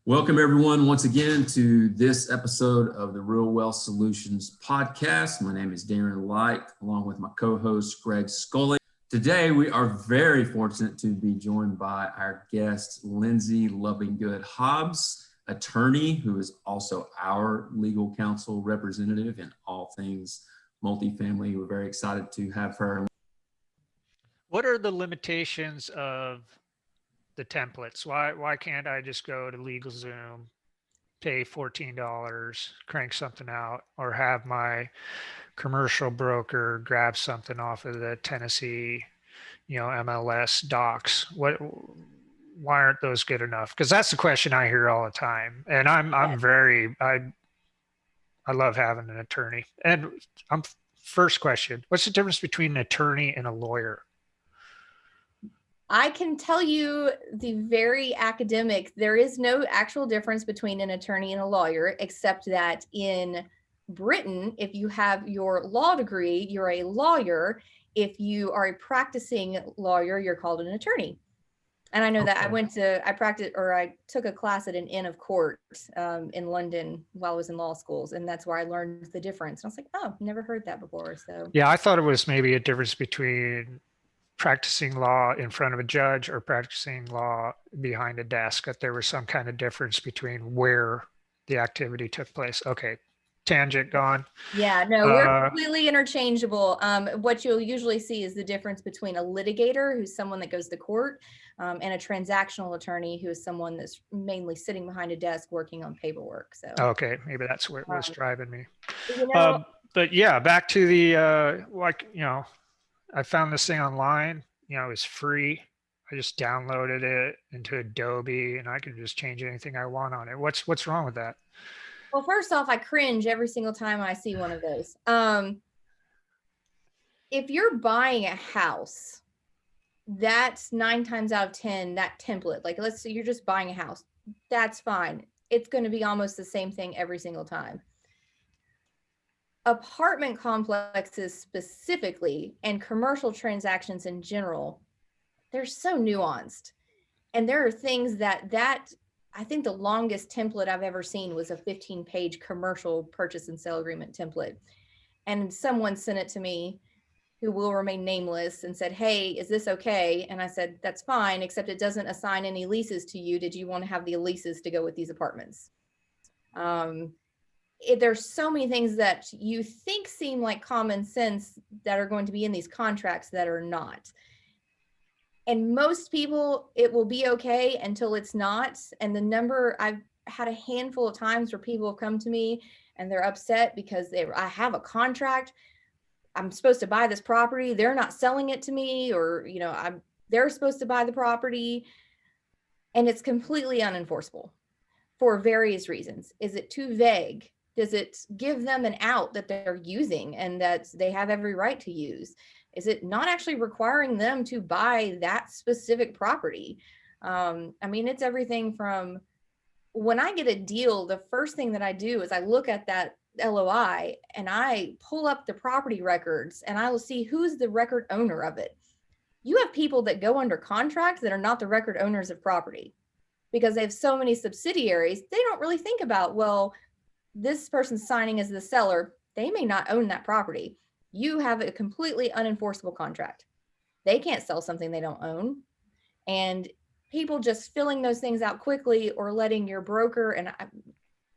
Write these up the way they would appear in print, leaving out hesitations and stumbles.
Welcome everyone once again to this episode of the Real Wealth Solutions podcast. My name is Darren Light, along with my co-host Greg Scully. Today we are very fortunate to be joined by our guest Lindsey Hobbs, attorney who is also our legal counsel representative in all things multifamily. We're very excited to have her. What are the limitations of the templates? Why can't I just go to LegalZoom, pay $14, crank something out, or have my commercial broker grab something off of the Tennessee, MLS docs? Why aren't those good enough? Because that's the question I hear all the time. And I love having an attorney. And first question, what's the difference between an attorney and a lawyer? I can tell you the very academic, there is no actual difference between an attorney and a lawyer, except that in Britain, if you have your law degree, you're a lawyer. If you are a practicing lawyer, you're called an attorney. And I know that I took a class at an Inn of Court in London while I was in law schools. And that's where I learned the difference. And I was like, oh, never heard that before. So yeah, I thought it was maybe a difference between practicing law in front of a judge or practicing law behind a desk, that there was some kind of difference between where the activity took place. Okay, tangent gone. Yeah, no, we're completely interchangeable. What you'll usually see is the difference between a litigator, who's someone that goes to court, and a transactional attorney, who is someone that's mainly sitting behind a desk working on paperwork. So okay, maybe that's where it was driving me. But yeah, back to the I found this thing online, it's free. I just downloaded it into Adobe and I can just change anything I want on it. What's wrong with that? Well, first off, I cringe every single time I see one of those. If you're buying a house, that's 9 times out of 10, that template, like let's say you're just buying a house, that's fine. It's going to be almost the same thing every single time. Apartment complexes specifically, and commercial transactions in general, they're so nuanced. And there are things that I think the longest template I've ever seen was a 15-page commercial purchase and sale agreement template. And someone sent it to me, who will remain nameless, and said, hey, is this okay? And I said, that's fine, except it doesn't assign any leases to you. Did you want to have the leases to go with these apartments? There's so many things that you think seem like common sense that are going to be in these contracts that are not. And most people, it will be okay until it's not. And I've had a handful of times where people have come to me and they're upset because I have a contract. I'm supposed to buy this property. They're not selling it to me, or, they're supposed to buy the property, and it's completely unenforceable for various reasons. Is it too vague? Does it give them an out that they're using and that they have every right to use? Is it not actually requiring them to buy that specific property? It's everything from, when I get a deal, the first thing that I do is I look at that LOI and I pull up the property records and I will see who's the record owner of it. You have people that go under contract that are not the record owners of property because they have so many subsidiaries. They don't really think about, well, this person's signing as the seller, they may not own that property. You have a completely unenforceable contract. They can't sell something they don't own. And people just filling those things out quickly, or letting your broker, and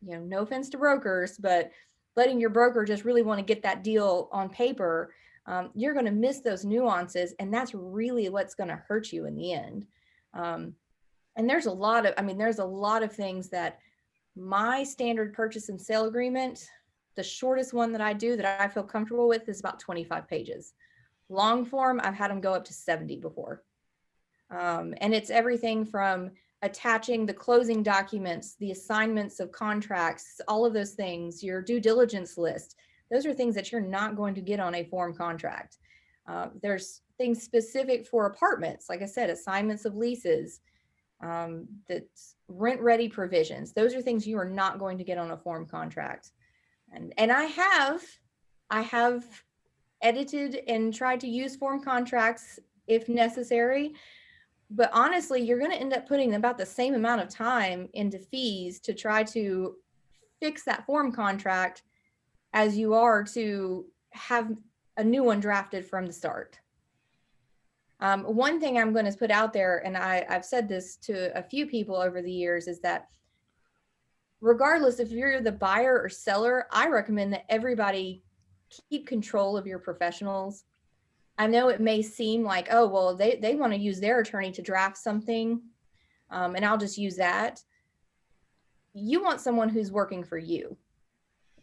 no offense to brokers, but letting your broker just really want to get that deal on paper, you're going to miss those nuances. And that's really what's going to hurt you in the end. And there's a lot of things that my standard purchase and sale agreement, the shortest one that I do that I feel comfortable with, is about 25 pages. Long form, I've had them go up to 70 before. And it's everything from attaching the closing documents, the assignments of contracts, all of those things, your due diligence list. Those are things that you're not going to get on a form contract. There's things specific for apartments, like I said, assignments of leases, that's rent-ready provisions. Those are things you are not going to get on a form contract. And I have edited and tried to use form contracts if necessary. But honestly, you're going to end up putting about the same amount of time into fees to try to fix that form contract as you are to have a new one drafted from the start. One thing I'm going to put out there, and I've said this to a few people over the years, is that regardless if you're the buyer or seller, I recommend that everybody keep control of your professionals. I know it may seem like, oh, well, they want to use their attorney to draft something, and I'll just use that. You want someone who's working for you.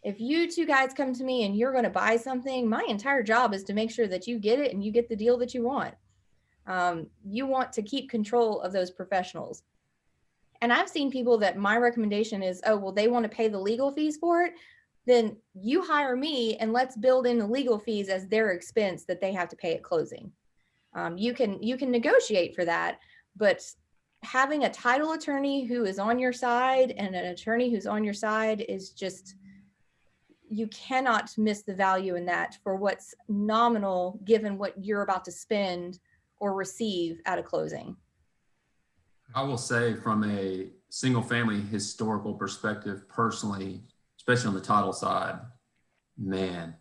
If you two guys come to me and you're going to buy something, my entire job is to make sure that you get it and you get the deal that you want. You want to keep control of those professionals. And I've seen people that my recommendation is, oh, well, they want to pay the legal fees for it. Then you hire me and let's build in the legal fees as their expense that they have to pay at closing. You can negotiate for that, but having a title attorney who is on your side and an attorney who's on your side is just, you cannot miss the value in that for what's nominal given what you're about to spend or receive at a closing. I will say from a single family historical perspective, personally, especially on the title side, man,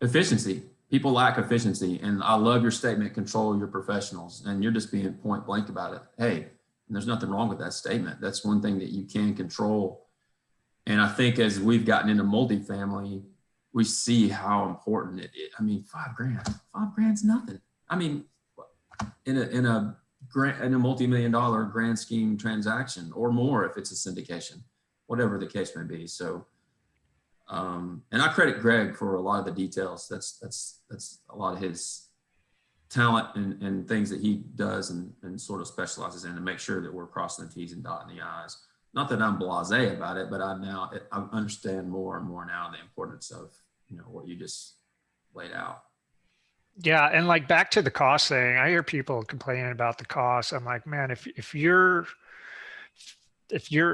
efficiency. People lack efficiency. And I love your statement, control your professionals. And you're just being point blank about it. Hey, and there's nothing wrong with that statement. That's one thing that you can control. And I think as we've gotten into multifamily, we see how important it is. I mean, $5,000's nothing. I mean, in a multi-million-dollar grand scheme transaction or more if it's a syndication, whatever the case may be. So, and I credit Greg for a lot of the details. That's a lot of his talent and things that he does and sort of specializes in to make sure that we're crossing the T's and dotting the I's. Not that I'm blasé about it, but I understand more and more now the importance of, what you just laid out. Yeah. And like back to the cost thing, I hear people complaining about the cost. I'm like, man, if your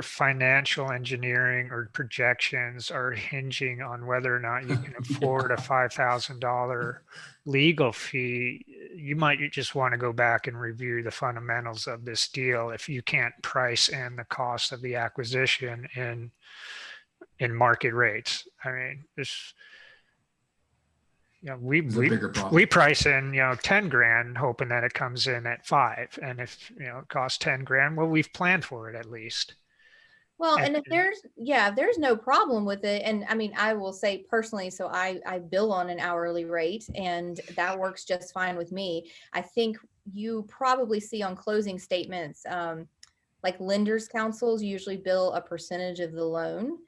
financial engineering or projections are hinging on whether or not you can afford a $5,000 legal fee, you might just want to go back and review the fundamentals of this deal if you can't price in the cost of the acquisition in market rates. I mean, we price in, 10 grand, hoping that it comes in at 5. And if, it costs 10 grand, well, we've planned for it at least. Well, and if there's no problem with it. And I mean, I will say personally, so I bill on an hourly rate and that works just fine with me. I think you probably see on closing statements, like lenders councils usually bill a percentage of the loan.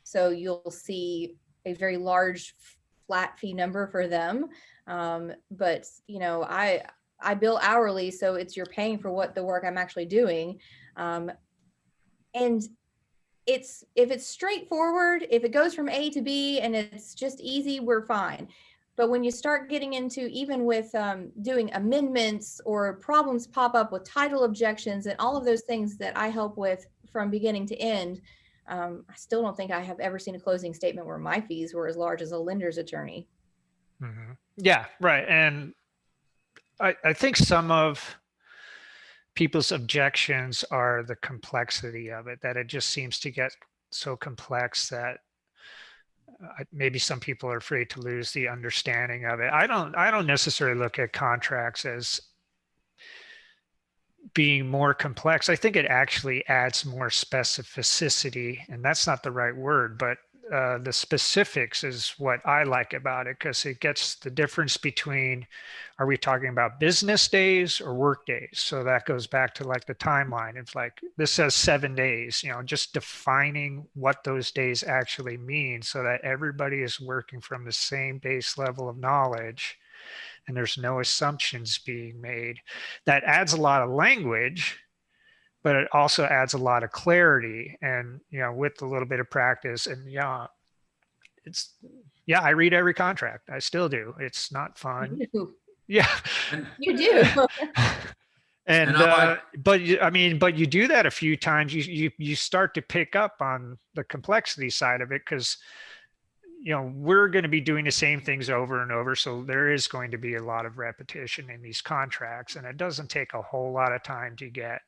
So you'll see a very large flat fee number for them. But I bill hourly, so you're paying for what the work I'm actually doing. And if it's straightforward, if it goes from A to B and it's just easy, we're fine. But when you start getting into, even with doing amendments or problems pop up with title objections and all of those things that I help with from beginning to end, I still don't think I have ever seen a closing statement where my fees were as large as a lender's attorney. Mm-hmm. Yeah, right. And I think some of people's objections are the complexity of it, that it just seems to get so complex that maybe some people are afraid to lose the understanding of it. I don't necessarily look at contracts as being more complex. I think it actually adds more specificity, and that's not the right word, but the specifics is what I like about it, because it gets the difference between, are we talking about business days or work days? So that goes back to like the timeline. It's like, this says 7 days, just defining what those days actually mean so that everybody is working from the same base level of knowledge and there's no assumptions being made. That adds a lot of language, but it also adds a lot of clarity. And, with a little bit of practice, and I read every contract. I still do. It's not fun. Yeah. You do. But you do that a few times, you start to pick up on the complexity side of it, because we're going to be doing the same things over and over. So there is going to be a lot of repetition in these contracts, and it doesn't take a whole lot of time to get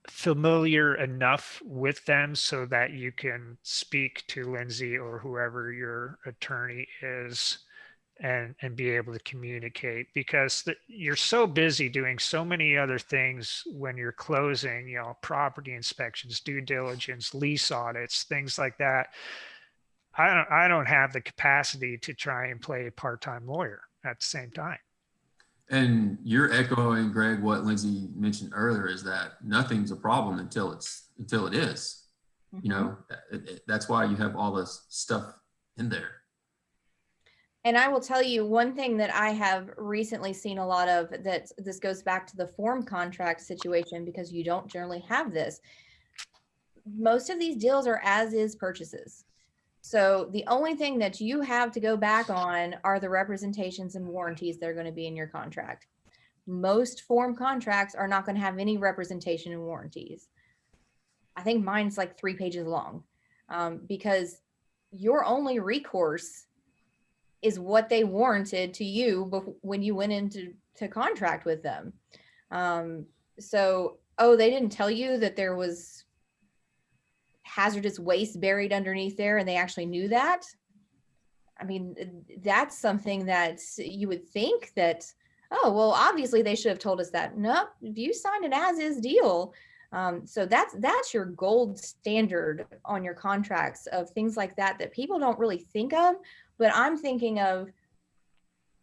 familiar enough with them so that you can speak to Lindsey or whoever your attorney is and be able to communicate, because you're so busy doing so many other things when you're closing, property inspections, due diligence, lease audits, things like that. I don't have the capacity to try and play a part-time lawyer at the same time. And you're echoing, Greg, what Lindsey mentioned earlier, is that nothing's a problem until it is. That's why you have all this stuff in there. And I will tell you one thing that I have recently seen a lot of, that this goes back to the form contract situation, because you don't generally have this. Most of these deals are as is purchases. So the only thing that you have to go back on are the representations and warranties that are going to be in your contract. Most form contracts are not going to have any representation and warranties. I think mine's like 3 pages long, because your only recourse is what they warranted to you when you went into contract with them. They didn't tell you that there was hazardous waste buried underneath there, and they actually knew that. I mean, that's something that you would think that, obviously they should have told us that. No, you signed an as-is deal. So that's your gold standard on your contracts, of things like that people don't really think of. But I'm thinking of,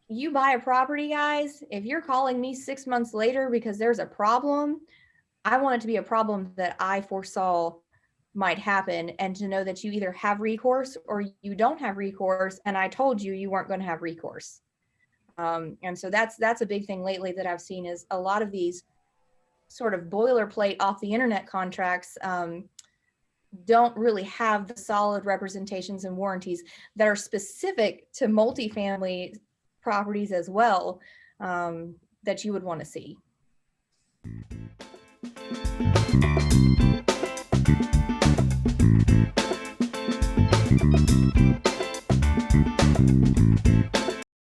you buy a property, guys, if you're calling me 6 months later because there's a problem, I want it to be a problem that I foresaw might happen, and to know that you either have recourse or you don't have recourse, and I told you weren't going to have recourse. And so that's a big thing lately that I've seen, is a lot of these sort of boilerplate off the internet contracts don't really have the solid representations and warranties that are specific to multifamily properties as well, that you would want to see.